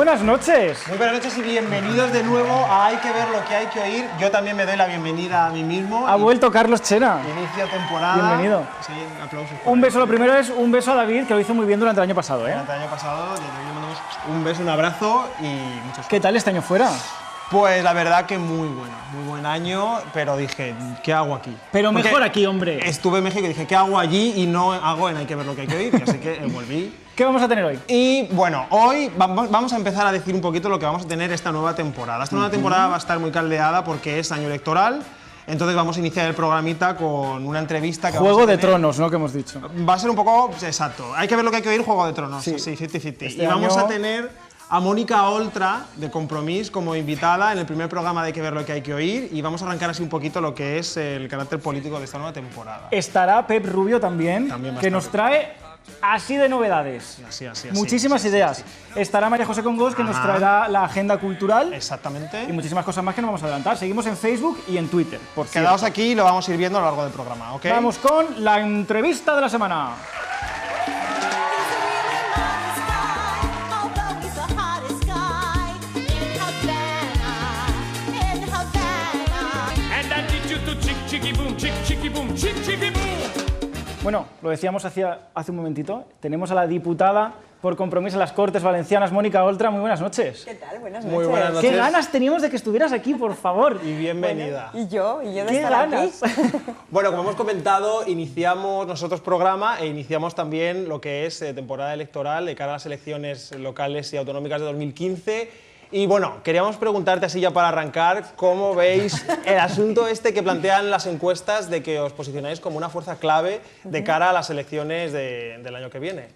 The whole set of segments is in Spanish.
buenas noches. Muy buenas noches y bienvenidos de nuevo a Hay que ver lo que hay que oír. Yo también me doy la bienvenida a mí mismo. Ha vuelto Carlos Chena. Inicio temporada. Bienvenido. Sí, aplausos. Un beso, lo primero es un beso a David, que lo hizo muy bien durante el año pasado, ¿eh? Durante el año pasado, desde aquí le mandamos un beso, un abrazo y muchos saludos. ¿Qué tal este año fuera? Pues la verdad que muy buen año, pero dije, ¿qué hago aquí? Pero Porque mejor aquí, hombre. Estuve en México y dije, ¿qué hago allí? Y no hago en Hay que ver lo que hay que oír, así que volví. ¿Qué vamos a tener hoy? Y bueno, hoy vamos a empezar a decir un poquito lo que vamos a tener esta nueva temporada. Esta nueva temporada va a estar muy caldeada porque es año electoral, entonces vamos a iniciar el programita con una entrevista que Juego vamos a de tener. Tronos, ¿no? Que hemos dicho. Va a ser un poco, exacto, hay que ver lo que hay que oír, Juego de Tronos, Sí. sí, 50-50. Este Y vamos año- a tener a Mónica Oltra, de Compromís, como invitada en el primer programa de Hay que ver lo que hay que oír, y vamos a arrancar así un poquito lo que es el carácter político de esta nueva temporada. Estará Pep Rubio también, También va a que estar nos Pep. trae así de novedades. Así, Muchísimas sí, ideas. sí. Estará María José Congos, que nos Ajá. traerá la agenda cultural Exactamente. y muchísimas cosas más que no vamos a adelantar. Seguimos en Facebook y en Twitter, por cierto. Quedaos aquí y lo vamos a ir viendo a lo largo del programa, ¿ok? Vamos con la entrevista de la semana. Bueno, lo decíamos hace un momentito, tenemos a la diputada por Compromís en las Cortes Valencianas, Mónica Oltra. Muy buenas noches. ¿Qué tal? Buenas noches. Muy buenas noches. ¿Qué ganas teníamos de que estuvieras aquí, por favor? Y bienvenida. Y yo de ¿Qué estar ganas? aquí. Bueno, como hemos comentado, iniciamos nosotros programa e iniciamos también lo que es temporada electoral de cara a las elecciones locales y autonómicas de 2015. Y bueno, queríamos preguntarte así ya para arrancar, ¿cómo veis el asunto este que plantean las encuestas de que os posicionáis como una fuerza clave de cara a las elecciones del año que viene?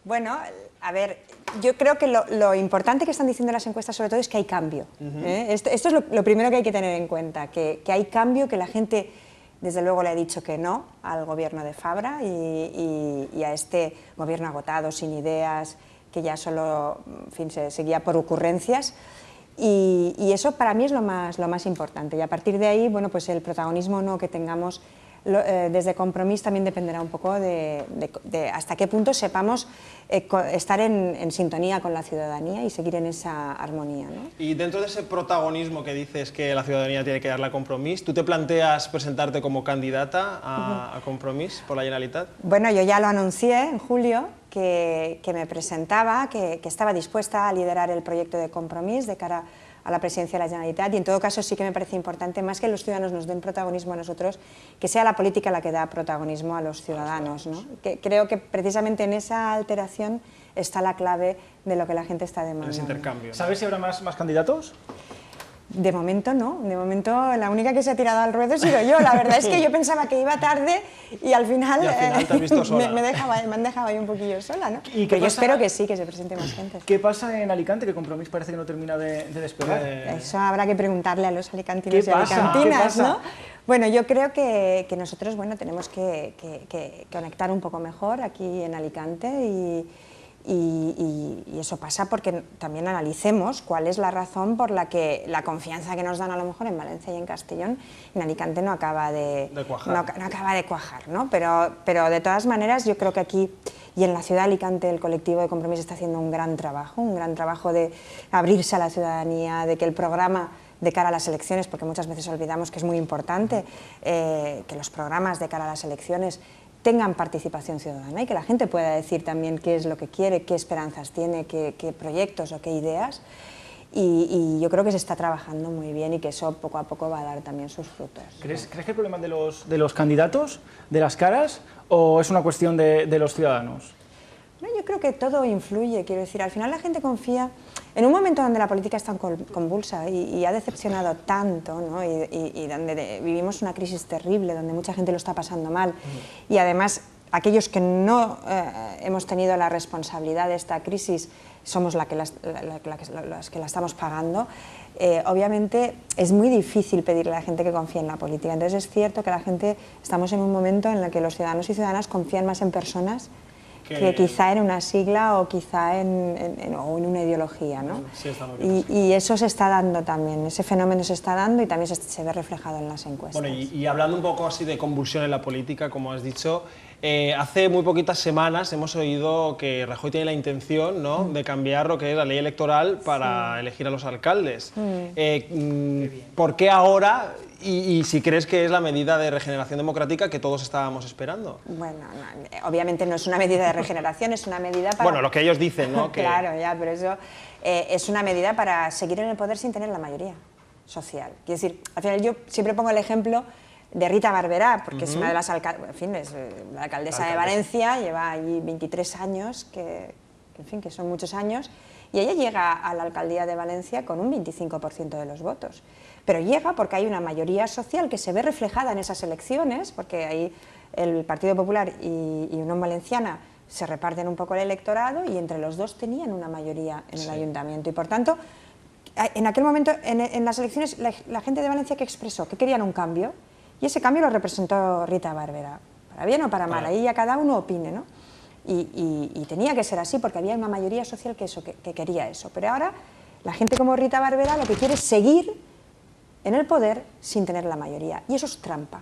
Bueno, a ver, yo creo que lo importante que están diciendo las encuestas sobre todo es que hay cambio. ¿Eh? Esto es lo primero que hay que tener en cuenta, que hay cambio, que la gente desde luego le ha dicho que no al gobierno de Fabra y a este gobierno agotado, sin ideas, que ya solo en fin, se guía por ocurrencias. Y eso para mí es lo más importante. Y a partir de ahí, bueno, pues el protagonismo no que tengamos desde Compromís también dependerá un poco de hasta qué punto sepamos estar en sintonía con la ciudadanía y seguir en esa armonía, ¿no? Y dentro de ese protagonismo que dices que la ciudadanía tiene que darle a Compromís, ¿tú te planteas presentarte como candidata a Compromís por la Generalitat? Bueno, yo ya lo anuncié en julio, que me presentaba, que estaba dispuesta a liderar el proyecto de Compromís de cara a la presidencia de la Generalitat, y en todo caso sí que me parece importante, más que los ciudadanos nos den protagonismo a nosotros, que sea la política la que da protagonismo a los ciudadanos, ¿no? Que creo que precisamente en esa alteración está la clave de lo que la gente está demandando. Ese intercambio, ¿no? ¿Sabes si habrá más candidatos? De momento no, de momento la única que se ha tirado al ruedo he sido yo. La verdad es que yo pensaba que iba tarde y al final, te has visto sola. me han dejado ahí un poquillo sola, ¿no? ¿Y qué Pero yo pasa? espero que sí, que se presente más gente. ¿Qué pasa en Alicante? Que Compromís parece que no termina de despegar. Eso habrá que preguntarle a los alicantinos ¿Qué y pasa? alicantinas, ¿Qué pasa? ¿no? Bueno, yo creo que nosotros tenemos que conectar un poco mejor aquí en Alicante y eso pasa porque también analicemos cuál es la razón por la que la confianza que nos dan a lo mejor en Valencia y en Castellón, en Alicante no acaba de cuajar. no acaba de cuajar, ¿no? Pero de todas maneras yo creo que aquí y en la ciudad de Alicante el colectivo de Compromís está haciendo un gran trabajo de abrirse a la ciudadanía, de que el programa de cara a las elecciones, porque muchas veces olvidamos que es muy importante que los programas de cara a las elecciones tengan participación ciudadana y que la gente pueda decir también qué es lo que quiere, qué esperanzas tiene, qué proyectos o qué ideas. Y yo creo que se está trabajando muy bien y que eso poco a poco va a dar también sus frutos. ¿Crees que el problema de los candidatos, de las caras, o es una cuestión de los ciudadanos? No, yo creo que todo influye, quiero decir, al final la gente confía, en un momento donde la política es tan convulsa y ha decepcionado tanto, ¿no? y donde vivimos una crisis terrible, donde mucha gente lo está pasando mal, y además aquellos que no hemos tenido la responsabilidad de esta crisis somos las que la estamos pagando, obviamente es muy difícil pedirle a la gente que confíe en la política. Entonces es cierto que la gente, estamos en un momento en el que los ciudadanos y ciudadanas confían más en personas que quizá en una sigla o quizá en una ideología, ¿no? Sí, está muy bien. Y eso se está dando también, ese fenómeno se está dando y también se ve reflejado en las encuestas. Bueno, y hablando un poco así de convulsión en la política, como has dicho, Hace muy poquitas semanas hemos oído que Rajoy tiene la intención, ¿no?, de cambiar lo que es la ley electoral para elegir a los alcaldes. ¿Por qué ahora? Y si crees que es la medida de regeneración democrática que todos estábamos esperando. Bueno, no, obviamente no es una medida de regeneración, es una medida para... Bueno, lo que ellos dicen, ¿no? Que... Claro, ya, pero eso es una medida para seguir en el poder sin tener la mayoría social. Quiero decir, al final yo siempre pongo el ejemplo de Rita Barberá, porque es una de las la alcaldesa de Valencia, lleva allí 23 años, que son muchos años, y ella llega a la alcaldía de Valencia con un 25% de los votos. Pero llega porque hay una mayoría social que se ve reflejada en esas elecciones, porque ahí el Partido Popular y Unión Valenciana se reparten un poco el electorado y entre los dos tenían una mayoría en el ayuntamiento. Y por tanto, en aquel momento, en las elecciones, la gente de Valencia que expresó que querían un cambio, y ese cambio lo representó Rita Barberá, para bien o para mal, ahí ya cada uno opine, ¿no? Y tenía que ser así porque había una mayoría social que quería eso. Pero ahora la gente como Rita Barberá lo que quiere es seguir en el poder sin tener la mayoría, y eso es trampa.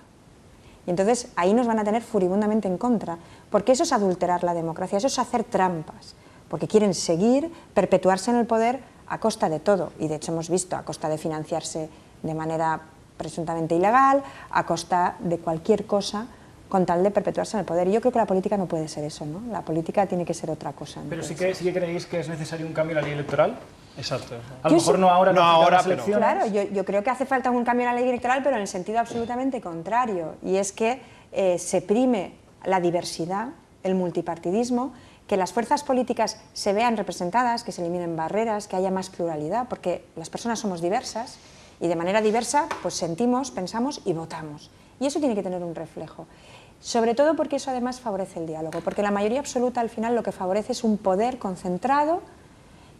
Y entonces ahí nos van a tener furibundamente en contra, porque eso es adulterar la democracia, eso es hacer trampas, porque quieren seguir, perpetuarse en el poder a costa de todo, y de hecho hemos visto a costa de financiarse de manera presuntamente ilegal, a costa de cualquier cosa, con tal de perpetuarse en el poder. Y yo creo que la política no puede ser eso, ¿no? La política tiene que ser otra cosa. Pero sí que creéis que es necesario un cambio en la ley electoral. Exacto. A lo mejor no ahora, pero... Claro, yo creo que hace falta un cambio en la ley electoral, pero en el sentido absolutamente contrario, y es que se prime la diversidad, el multipartidismo, que las fuerzas políticas se vean representadas, que se eliminen barreras, que haya más pluralidad, porque las personas somos diversas y de manera diversa pues sentimos, pensamos y votamos. Y eso tiene que tener un reflejo. Sobre todo porque eso además favorece el diálogo, porque la mayoría absoluta al final lo que favorece es un poder concentrado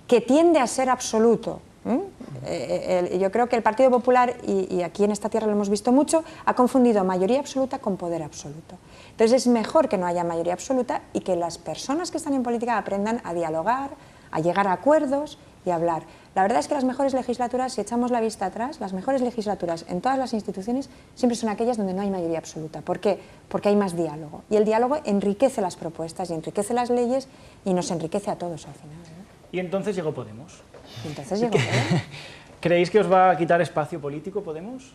que tiende a ser absoluto. Yo creo que el Partido Popular, y aquí en esta tierra lo hemos visto mucho, ha confundido mayoría absoluta con poder absoluto. Entonces es mejor que no haya mayoría absoluta y que las personas que están en política aprendan a dialogar, a llegar a acuerdos y a hablar. La verdad es que las mejores legislaturas, si echamos la vista atrás, las mejores legislaturas en todas las instituciones siempre son aquellas donde no hay mayoría absoluta. ¿Por qué? Porque hay más diálogo. Y el diálogo enriquece las propuestas y enriquece las leyes y nos enriquece a todos al final, ¿no? Y entonces llegó Podemos. Y entonces llegó Podemos. ¿Creéis que os va a quitar espacio político Podemos?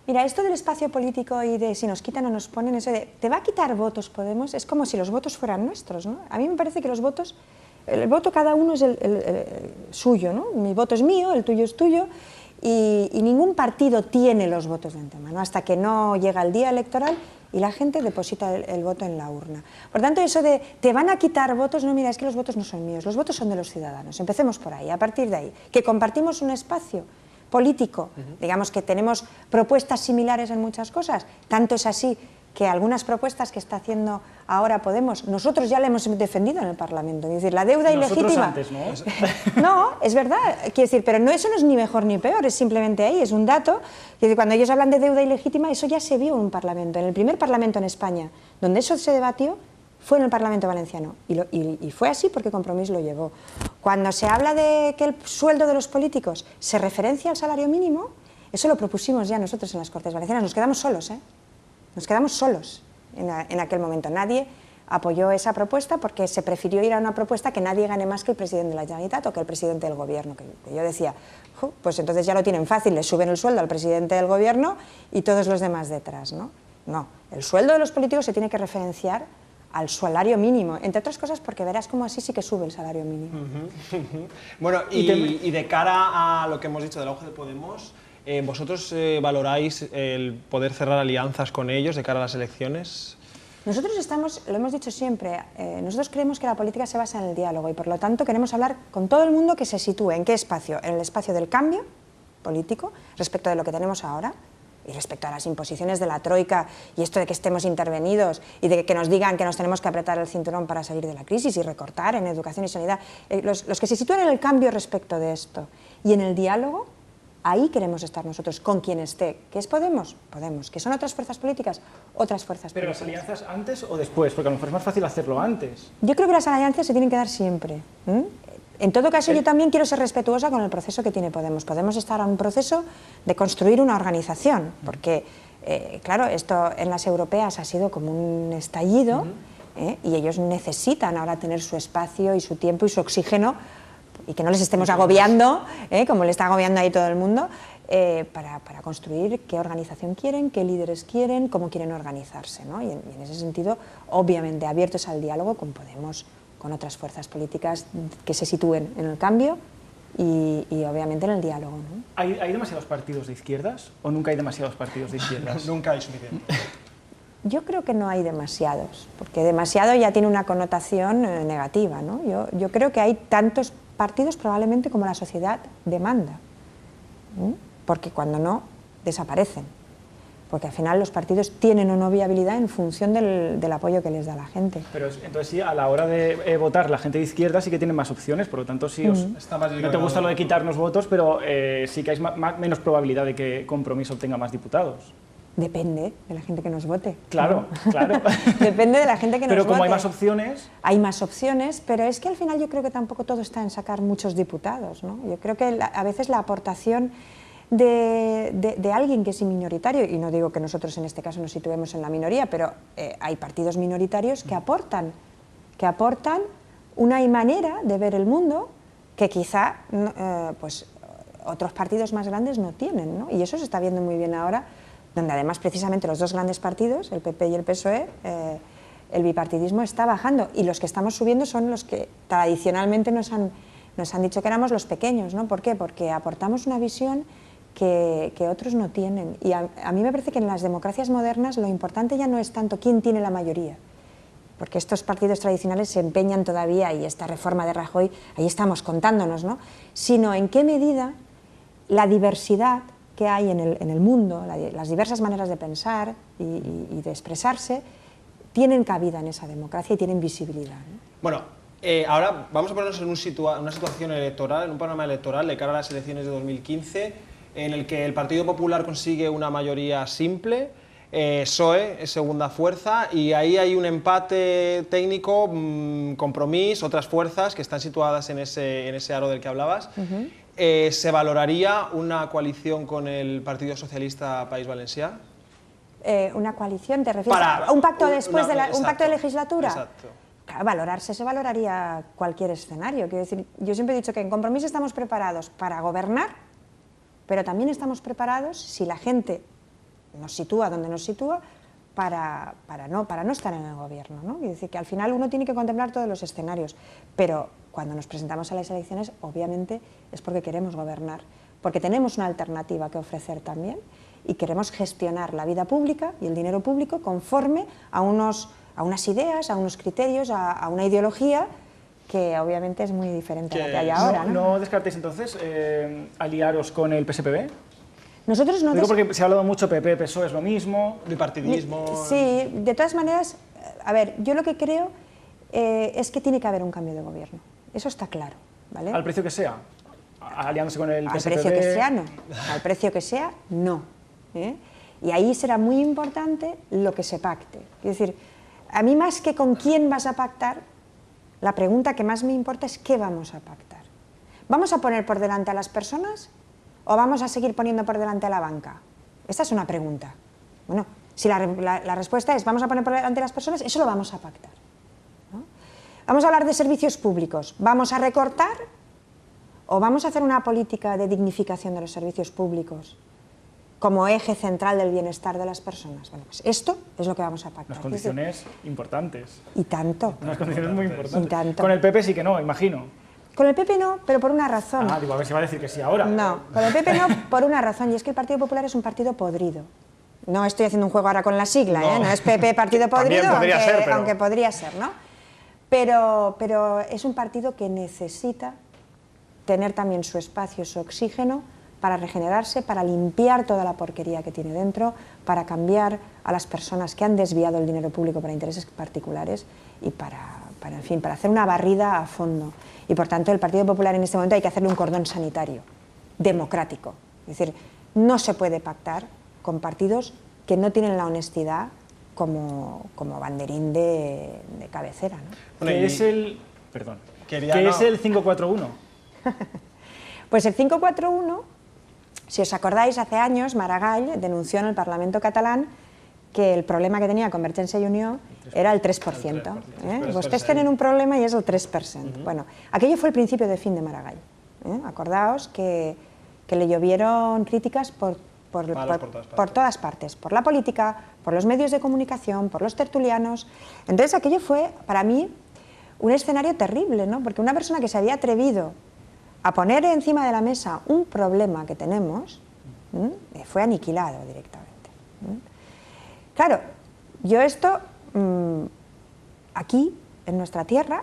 Mira, esto del espacio político y de si nos quitan o nos ponen, eso de ¿te va a quitar votos Podemos? Es como si los votos fueran nuestros, ¿no? A mí me parece que los votos, el voto cada uno es el suyo, ¿no? Mi voto es mío, el tuyo es tuyo, y ningún partido tiene los votos de antemano hasta que no llega el día electoral y la gente deposita el voto en la urna. Por tanto, eso de te van a quitar votos, no, mira, es que los votos no son míos, los votos son de los ciudadanos. Empecemos por ahí, a partir de ahí, que compartimos un espacio político, digamos que tenemos propuestas similares en muchas cosas, tanto es así que algunas propuestas que está haciendo ahora Podemos, nosotros ya la hemos defendido en el Parlamento, es decir, la deuda ilegítima... Antes, ¿no? No, es verdad, quiero decir, pero no, eso no es ni mejor ni peor, es simplemente ahí, es un dato. Es decir, cuando ellos hablan de deuda ilegítima, eso ya se vio en un Parlamento, en el primer Parlamento en España, donde eso se debatió, fue en el Parlamento valenciano, y fue así porque Compromís lo llevó. Cuando se habla de que el sueldo de los políticos se referencia al salario mínimo, eso lo propusimos ya nosotros en las Cortes Valencianas, nos quedamos solos, ¿eh? Nos quedamos solos en aquel momento. Nadie apoyó esa propuesta porque se prefirió ir a una propuesta que nadie gane más que el presidente de la Generalitat o que el presidente del gobierno. Que yo decía, pues entonces ya lo tienen fácil, le suben el sueldo al presidente del gobierno y todos los demás detrás, ¿no? No, el sueldo de los políticos se tiene que referenciar al salario mínimo, entre otras cosas porque verás cómo así sí que sube el salario mínimo. Bueno, y de cara a lo que hemos dicho del auge de Podemos, ¿vosotros valoráis el poder cerrar alianzas con ellos de cara a las elecciones? Nosotros lo hemos dicho siempre, nosotros creemos que la política se basa en el diálogo y por lo tanto queremos hablar con todo el mundo que se sitúe en qué espacio, en el espacio del cambio político respecto de lo que tenemos ahora y respecto a las imposiciones de la troika y esto de que estemos intervenidos y de que nos digan que nos tenemos que apretar el cinturón para salir de la crisis y recortar en educación y sanidad, los que se sitúen en el cambio respecto de esto y en el diálogo. Ahí queremos estar nosotros, con quien esté. ¿Qué es Podemos? Podemos. ¿Que son otras fuerzas políticas? Otras fuerzas políticas. ¿Pero las alianzas antes o después? Porque a lo mejor es más fácil hacerlo antes. Yo creo que las alianzas se tienen que dar siempre. En todo caso, yo también quiero ser respetuosa con el proceso que tiene Podemos. Podemos estar en un proceso de construir una organización, porque Claro, esto en las europeas ha sido como un estallido, y ellos necesitan ahora tener su espacio y su tiempo y su oxígeno, y que no les estemos agobiando, como le está agobiando ahí todo el mundo, para construir qué organización quieren, qué líderes quieren, cómo quieren organizarse, ¿no? Y en ese sentido, obviamente, abiertos al diálogo con Podemos, con otras fuerzas políticas que se sitúen en el cambio y obviamente en el diálogo, ¿no? ¿Hay demasiados partidos de izquierdas o nunca hay demasiados partidos de izquierdas? Nunca hay suficiente. Yo creo que no hay demasiados, porque demasiado ya tiene una connotación negativa, ¿no? Yo creo que hay tantos partidos probablemente como la sociedad demanda, ¿no? Porque cuando no, desaparecen. Porque al final los partidos tienen o no viabilidad en función del apoyo que les da la gente. Pero entonces sí, a la hora de votar la gente de izquierda sí que tiene más opciones, por lo tanto sí Está más no te gusta lo de quitarnos votos, pero sí que hay menos probabilidad de que Compromís obtenga más diputados. Depende de la gente que nos vote. Claro, claro. Depende de la gente que nos vote. Pero como hay más opciones... Hay más opciones, pero es que al final yo creo que tampoco todo está en sacar muchos diputados, ¿no? Yo creo que a veces la aportación de alguien que es minoritario, y no digo que nosotros en este caso nos situemos en la minoría, pero hay partidos minoritarios que aportan una manera de ver el mundo que quizá pues, otros partidos más grandes no tienen, ¿no? Y eso se está viendo muy bien ahora, donde además precisamente los dos grandes partidos, el PP y el PSOE, el bipartidismo está bajando, y los que estamos subiendo son los que tradicionalmente nos han dicho que éramos los pequeños, ¿no? ¿Por qué? Porque aportamos una visión que otros no tienen, y a mí me parece que en las democracias modernas lo importante ya no es tanto quién tiene la mayoría, porque estos partidos tradicionales se empeñan todavía, y esta reforma de Rajoy, ahí estamos contándonos, ¿no? Sino en qué medida la diversidad que hay en el mundo, las diversas maneras de pensar y de expresarse, tienen cabida en esa democracia y tienen visibilidad, ¿no? Bueno, ahora vamos a ponernos en una situación electoral, en un panorama electoral de cara a las elecciones de 2015, en el que el Partido Popular consigue una mayoría simple, PSOE es segunda fuerza, y ahí hay un empate técnico, Compromís, otras fuerzas que están situadas en ese aro del que hablabas. ¿Se valoraría una coalición con el Partido Socialista País Valencià? ¿Una coalición? ¿Te refieres a un pacto después de un pacto de legislatura? Exacto. Claro, valorarse se valoraría cualquier escenario. Quiero decir, yo siempre he dicho que en Compromís estamos preparados para gobernar, pero también estamos preparados, si la gente nos sitúa donde nos sitúa, para no estar en el gobierno, ¿no? Es decir, que al final uno tiene que contemplar todos los escenarios, pero cuando nos presentamos a las elecciones, obviamente es porque queremos gobernar, porque tenemos una alternativa que ofrecer también, y queremos gestionar la vida pública y el dinero público conforme a unas ideas, a unos criterios, a una ideología que obviamente es muy diferente a la que hay ahora, ¿no? ¿No descartéis entonces aliaros con el PSPB? Nosotros no... Digo porque se ha hablado mucho PP, PSOE es lo mismo... Bipartidismo... Sí, de todas maneras, a ver, yo lo que creo es que tiene que haber un cambio de gobierno. Eso está claro, ¿vale? ¿Al precio que sea? ¿Aliándose con el PSPB? Al precio que sea, no. Al precio que sea, no. Y ahí será muy importante lo que se pacte. Es decir, a mí más que con quién vas a pactar, la pregunta que más me importa es qué vamos a pactar. ¿Vamos a poner por delante a las personas o vamos a seguir poniendo por delante a la banca? Esta es una pregunta. Bueno, si la respuesta es vamos a poner por delante a las personas, eso lo vamos a pactar, ¿no? Vamos a hablar de servicios públicos. ¿Vamos a recortar o vamos a hacer una política de dignificación de los servicios públicos como eje central del bienestar de las personas? Bueno, pues esto es lo que vamos a pactar. Unas condiciones importantes. Y tanto. Unas condiciones muy importantes. Y tanto. Con el PP sí que no, imagino. Con el PP no, pero por una razón. Ah, digo, a ver si va a decir que sí ahora. No, con el PP no, por una razón, y es que el Partido Popular es un partido podrido. No estoy haciendo un juego ahora con la sigla, no es PP Partido Podrido, aunque podría ser, ¿no? Pero es un partido que necesita tener también su espacio, su oxígeno, para regenerarse, para limpiar toda la porquería que tiene dentro, para cambiar a las personas que han desviado el dinero público para intereses particulares y en fin, para hacer una barrida a fondo. Y por tanto el Partido Popular en este momento hay que hacerle un cordón sanitario, democrático. Es decir, no se puede pactar con partidos que no tienen la honestidad como banderín de cabecera, ¿no? Bueno, ¿qué es el... Perdón. ¿Qué es el 541? Pues el 541 Si os acordáis, hace años Maragall denunció en el Parlamento catalán que el problema que tenía Convergència i Unió era el 3%. Ustedes tienen un problema y es el 3%. Bueno, aquello fue el principio de fin de Maragall. Acordaos que le llovieron críticas por todas partes, por la política, por los medios de comunicación, por los tertulianos. Entonces aquello fue, para mí, un escenario terrible, ¿no? Porque una persona que se había atrevido a poner encima de la mesa un problema que tenemos, fue aniquilado directamente. Claro, yo esto, aquí, en nuestra tierra,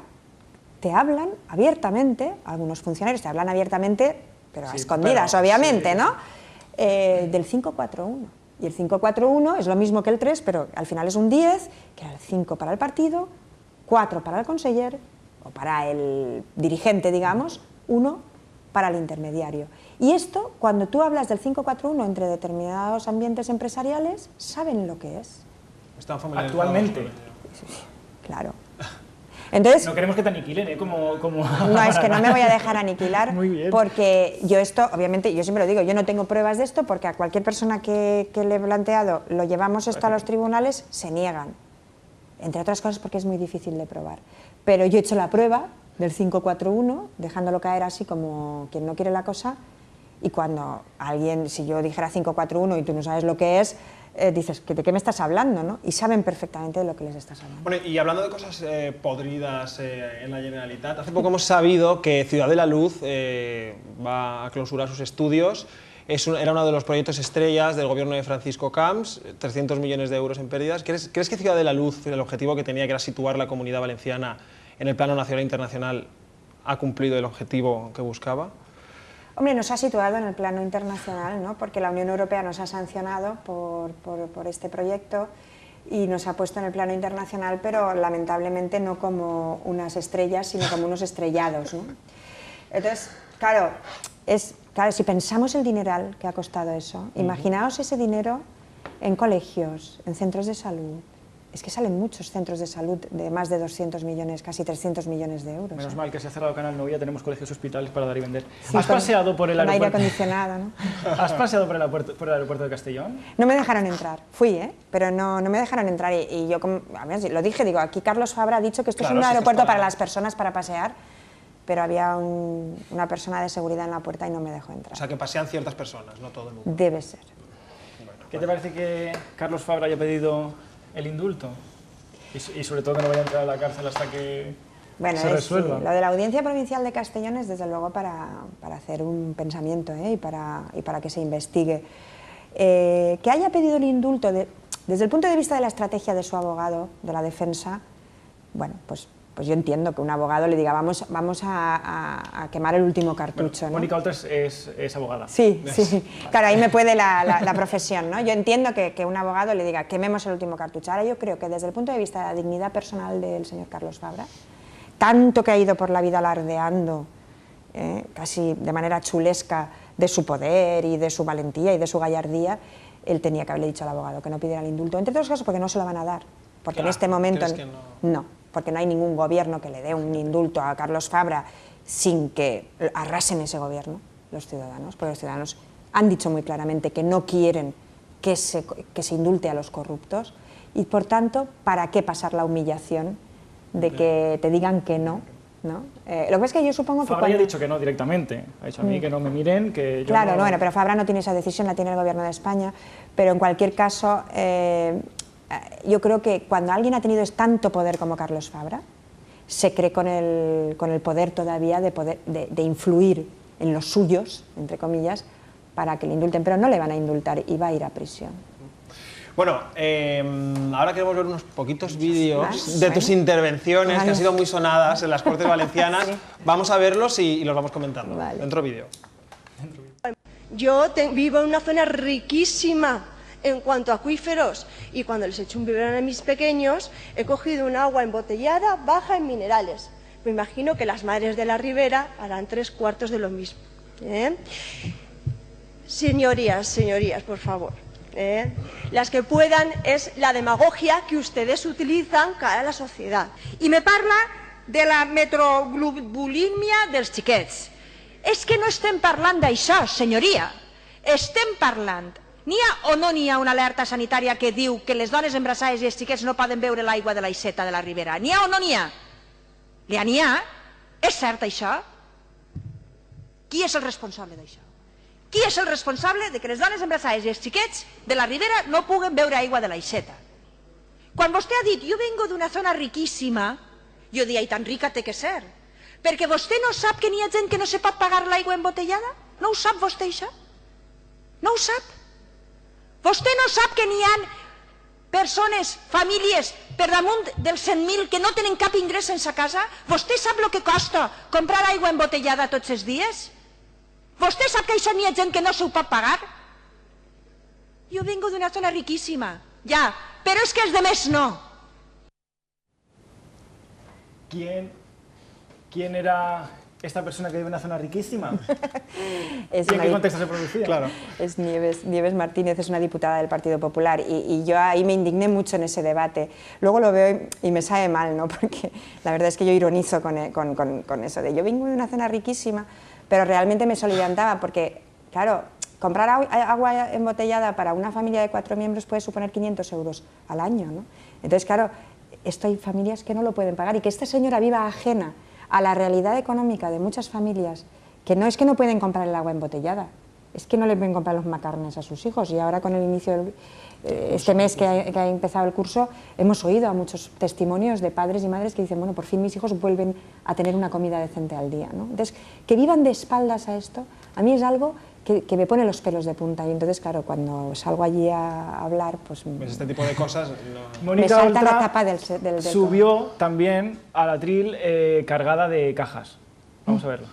te hablan abiertamente, algunos funcionarios te hablan abiertamente, pero a escondidas, obviamente, ¿no? Del 5-4-1. Y el 5-4-1 es lo mismo que el 3, pero al final es un 10, que era el 5 para el partido, 4 para el conseller, o para el dirigente, digamos, 1 para el intermediario. Y esto, cuando tú hablas del 5-4-1 entre determinados ambientes empresariales, saben lo que es. Están familiarizados. Actualmente. Claro. Entonces, no queremos que te aniquilen, como... No, es que no me voy a dejar aniquilar. Muy bien. Porque yo esto, obviamente, yo siempre lo digo, yo no tengo pruebas de esto porque a cualquier persona que le he planteado, lo llevamos esto a los tribunales, se niegan. Entre otras cosas porque es muy difícil de probar. Pero yo he hecho la prueba del 5-4-1, dejándolo caer así como quien no quiere la cosa, y cuando alguien, si yo dijera 5-4-1 y tú no sabes lo que es, dices, ¿de qué me estás hablando? ¿No? Y saben perfectamente de lo que les estás hablando. Bueno, y hablando de cosas podridas en la Generalitat, hace poco hemos sabido que Ciudad de la Luz va a clausurar sus estudios. Era uno de los proyectos estrellas del gobierno de Francisco Camps, 300 millones de euros en pérdidas. ¿Crees que Ciudad de la Luz, el objetivo que tenía, que era situar la Comunidad Valenciana en el plano nacional e internacional, ha cumplido el objetivo que buscaba? Hombre, nos ha situado en el plano internacional, ¿no? Porque la Unión Europea nos ha sancionado por este proyecto y nos ha puesto en el plano internacional, pero lamentablemente no como unas estrellas, sino como unos estrellados, ¿no? Entonces, claro, si pensamos el dineral que ha costado eso, imaginaos ese dinero en colegios, en centros de salud. Es que salen muchos centros de salud de más de 200 millones, casi 300 millones de euros. Menos mal que se ha cerrado Canal 9, ya tenemos colegios hospitales para dar y vender. Sí, ¿Has paseado por el aeropuerto? Aire acondicionado, ¿no? ¿Has paseado por el aeropuerto de Castellón? No me dejaron entrar, fui, pero no me dejaron entrar y yo, a mí, lo dije, digo, aquí Carlos Fabra ha dicho que esto es un aeropuerto para las personas para pasear, pero había una persona de seguridad en la puerta y no me dejó entrar. O sea, que pasean ciertas personas, no todo el mundo. Debe ser. Bueno, ¿Qué te parece que Carlos Fabra haya pedido el indulto? Y sobre todo que no vaya a entrar a la cárcel hasta que se resuelva. Lo de la Audiencia Provincial de Castellón es desde luego para hacer un pensamiento y para que se investigue. Que haya pedido el indulto desde el punto de vista de la estrategia de su abogado, de la defensa, bueno, pues yo entiendo que un abogado le diga vamos a quemar el último cartucho. Bueno, Mónica Oltra es abogada. Sí, sí. Claro, ahí me puede la profesión, ¿no? Yo entiendo que un abogado le diga quememos el último cartucho. Ahora yo creo que desde el punto de vista de la dignidad personal del señor Carlos Fabra, tanto que ha ido por la vida alardeando, casi de manera chulesca, de su poder y de su valentía y de su gallardía, él tenía que haberle dicho al abogado que no pidiera el indulto, entre otras cosas porque no se lo van a dar, porque en este momento no, porque no hay ningún gobierno que le dé un indulto a Carlos Fabra sin que arrasen ese gobierno los ciudadanos, porque los ciudadanos han dicho muy claramente que no quieren que se indulte a los corruptos y por tanto, ¿para qué pasar la humillación de que te digan que no? ¿No? Lo que pasa es que yo supongo que Fabra ya ha dicho que no directamente, ha dicho a mí que no me miren, que yo claro, no... bueno, pero Fabra no tiene esa decisión, la tiene el gobierno de España, pero en cualquier caso yo creo que cuando alguien ha tenido tanto poder como Carlos Fabra, se cree con el poder todavía de influir en los suyos, entre comillas, para que le indulten, pero no le van a indultar y va a ir a prisión. Bueno, ahora queremos ver unos poquitos vídeos de tus intervenciones que han sido muy sonadas en las Cortes Valencianas. Sí. Vamos a verlos y los vamos comentando. Vale. Dentro vídeo. Yo vivo en una zona riquísima en cuanto a acuíferos y cuando les echo un biberón a mis pequeños he cogido un agua embotellada baja en minerales. Me imagino que las madres de la ribera harán 3/4 de lo mismo. Señorías, por favor. Las que puedan es la demagogia que ustedes utilizan cara a la sociedad. I me parla de la metroglobulimia dels xiquets. És que no estem parlant d'això, senyoria. estem parlant, n'hi ha o no n'hi ha una alerta sanitària que diu que les dones embarassades i els xiquets no poden beure l'aigua de l'aixeta de la Ribera? N'hi ha o no n'hi ha? N'hi ha? És cert això? Qui és el responsable d'això? Qui és el responsable de que les dones embarassades i els xiquets de la Ribera no puguen beure aigua de l'aixeta? Quan vostè ha dit, jo vengo d'una zona riquíssima, jo diria, i tan rica té que ser, perquè vostè no sap que n'hi ha gent que no se pot pagar l'aigua embotellada? No ho sap vostè, això? No ho sap? Vostè no sap que n'hi ha persones, famílies, per damunt dels 100.000 que no tenen cap ingrés sense casa? Vostè sap el que costa comprar aigua embotellada tots els dies? Vostè sap que això n'hi ha gent que no s'ho pot pagar? Jo vengo d'una zona riquíssima, ja, pero es que els demés no. ¿Quién era esta persona que vive en una zona riquísima? ¿Y en qué contexto se producía? Claro. Es Nieves Martínez, es una diputada del Partido Popular y yo ahí me indigné mucho en ese debate. Luego lo veo y me sabe mal, ¿no? Porque la verdad es que yo ironizo con eso de yo vengo de una zona riquísima, pero realmente me solidarizaba porque, claro, comprar agua embotellada para una familia de 4 miembros puede suponer 500 euros al año, ¿no? Entonces, claro, esto hay familias que no lo pueden pagar y que esta señora viva ajena a la realidad económica de muchas familias, que no es que no pueden comprar el agua embotellada, es que no le pueden comprar los macarrones a sus hijos. Y ahora con el inicio este mes que ha empezado el curso, hemos oído a muchos testimonios de padres y madres que dicen, bueno, por fin mis hijos vuelven a tener una comida decente al día, ¿no? Entonces, que vivan de espaldas a esto, a mí es algo que me pone los pelos de punta. Y entonces, claro, cuando salgo allí a hablar, pues Este tipo de cosas no. me salta la tapa del subió también al atril cargada de cajas. Vamos a verlo.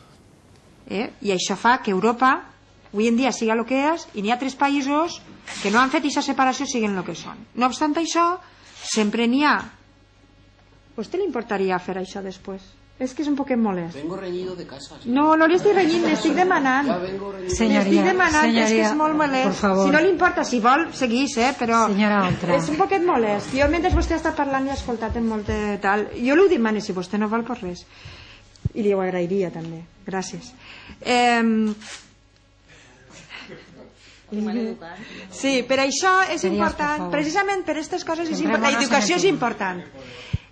I això fa que Europa avui en dia siga el que és i n'hi ha 3 països que no han fet aquesta separació siguin el que són. No obstant això, sempre n'hi ha. ¿A usted le importaría fer això després? És que és un poquet molest. Vengo reñido de casa. No, no li estic renyint, l'estic demanant. L'estic demanant, és que és molt molest. Si no li importa, si vol, seguís, però és un poquet molest. Jo, mentre vostè està parlant, he escoltat en molt de tal. Jo li ho demano, si vostè no vol, per res. I li ho agrairia, també. Gràcies. Sí, per això és important, precisament per aquestes coses és important, l'educació és important.